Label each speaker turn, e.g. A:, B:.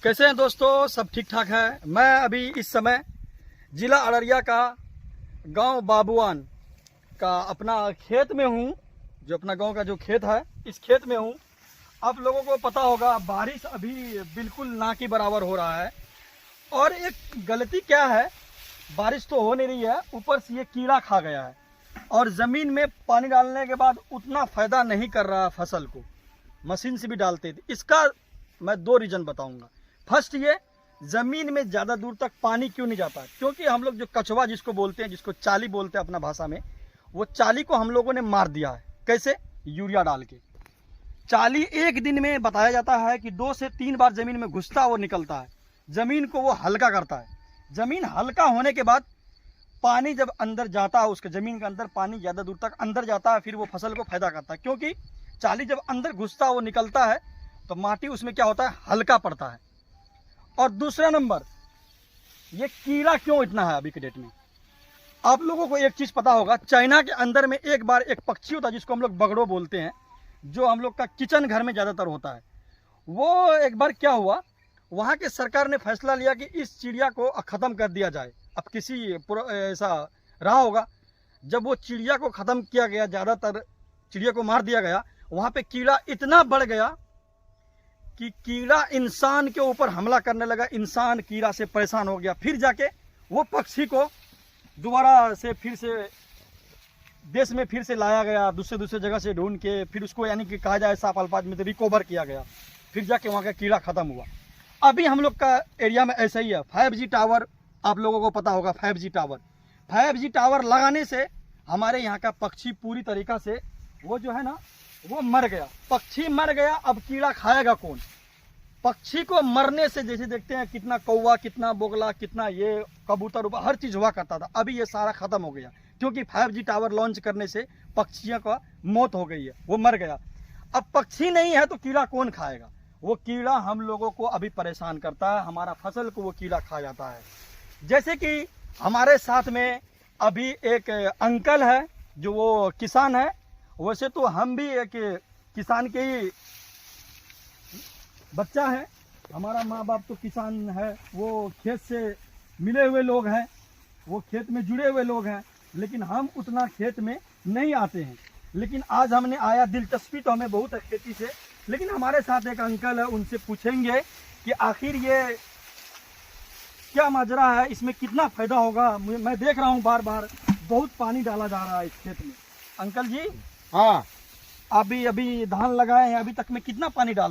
A: कैसे हैं दोस्तों, सब ठीक ठाक है। मैं अभी इस समय जिला अररिया का गांव बाबुआन का अपना खेत में हूं। जो अपना गांव का जो खेत है, इस खेत में हूं। आप लोगों को पता होगा, बारिश अभी बिल्कुल ना के बराबर हो रहा है। और एक गलती क्या है, बारिश तो हो नहीं रही है, ऊपर से ये कीड़ा खा गया है और ज़मीन में पानी डालने के बाद उतना फ़ायदा नहीं कर रहा है फसल को। मशीन से भी डालते थे। इसका मैं 2 रीज़न बताऊंगा। फर्स्ट, ये ज़मीन में ज़्यादा दूर तक पानी क्यों नहीं जाता, क्योंकि हम लोग जो कछुआ जिसको बोलते हैं, जिसको चाली बोलते हैं अपना भाषा में, वो चाली को हम लोगों ने मार दिया है। कैसे? यूरिया डाल के। चाली एक दिन में बताया जाता है कि 2 से 3 बार ज़मीन में घुसता और निकलता है। ज़मीन को वो हल्का करता है। ज़मीन हल्का होने के बाद पानी जब अंदर जाता है, उसके ज़मीन के अंदर पानी ज़्यादा दूर तक अंदर जाता है, फिर वो फसल को फायदा करता है। क्योंकि चाली जब अंदर घुसता है, वो निकलता है, तो माटी उसमें क्या होता है, हल्का पड़ता है। और दूसरा नंबर, ये कीड़ा क्यों इतना है अभी के डेट में। आप लोगों को एक चीज़ पता होगा, चाइना के अंदर में एक बार एक पक्षी होता है जिसको हम लोग बगड़ो बोलते हैं, जो हम लोग का किचन घर में ज़्यादातर होता है। वो एक बार क्या हुआ, वहाँ के सरकार ने फैसला लिया कि इस चिड़िया को ख़त्म कर दिया जाए। अब किसी ऐसा रहा होगा, जब वो चिड़िया को ख़त्म किया गया, ज़्यादातर चिड़िया को मार दिया गया, वहाँ पे कीड़ा इतना बढ़ गया कि कीड़ा इंसान के ऊपर हमला करने लगा। इंसान कीड़ा से परेशान हो गया। फिर जाके वो पक्षी को दोबारा से फिर से देश में फिर से लाया गया, दूसरे जगह से ढूंढ के, फिर उसको यानी कि कहा जाए साफ अल्फाज में तो रिकवर किया गया। फिर जाके वहाँ का कीड़ा ख़त्म हुआ। अभी हम लोग का एरिया में ऐसा ही है। 5G टावर, आप लोगों को पता होगा 5G टावर लगाने से हमारे यहाँ का पक्षी पूरी तरीक़ा से वो जो है ना, वो मर गया। पक्षी मर गया, अब कीड़ा खाएगा कौन। पक्षी को मरने से, जैसे देखते हैं कितना कौवा, कितना बोगला, कितना ये कबूतर, हर चीज़ हुआ करता था, अभी ये सारा ख़त्म हो गया। क्योंकि 5G टावर लॉन्च करने से पक्षियों का मौत हो गई है, वो मर गया। अब पक्षी नहीं है तो कीड़ा कौन खाएगा। वो कीड़ा हम लोगों को अभी परेशान करता है, हमारा फसल को वो कीड़ा खा जाता है। जैसे कि हमारे साथ में अभी एक अंकल है, जो वो किसान है। वैसे तो हम भी एक किसान के ही बच्चा है, हमारा माँ बाप तो किसान है, वो खेत से मिले हुए लोग हैं, वो खेत में जुड़े हुए लोग हैं। लेकिन हम उतना खेत में नहीं आते हैं। लेकिन आज हमने आया, दिलचस्पी तो हमें बहुत है खेती से। लेकिन हमारे साथ एक अंकल है, उनसे पूछेंगे कि आखिर ये क्या माजरा है, इसमें कितना फायदा होगा। मैं देख रहा हूँ बार बार बहुत पानी डाला जा रहा है इस खेत में। अंकल जी,
B: हाँ,
A: अभी धान लगाए हैं, अभी तक में कितना पानी डाल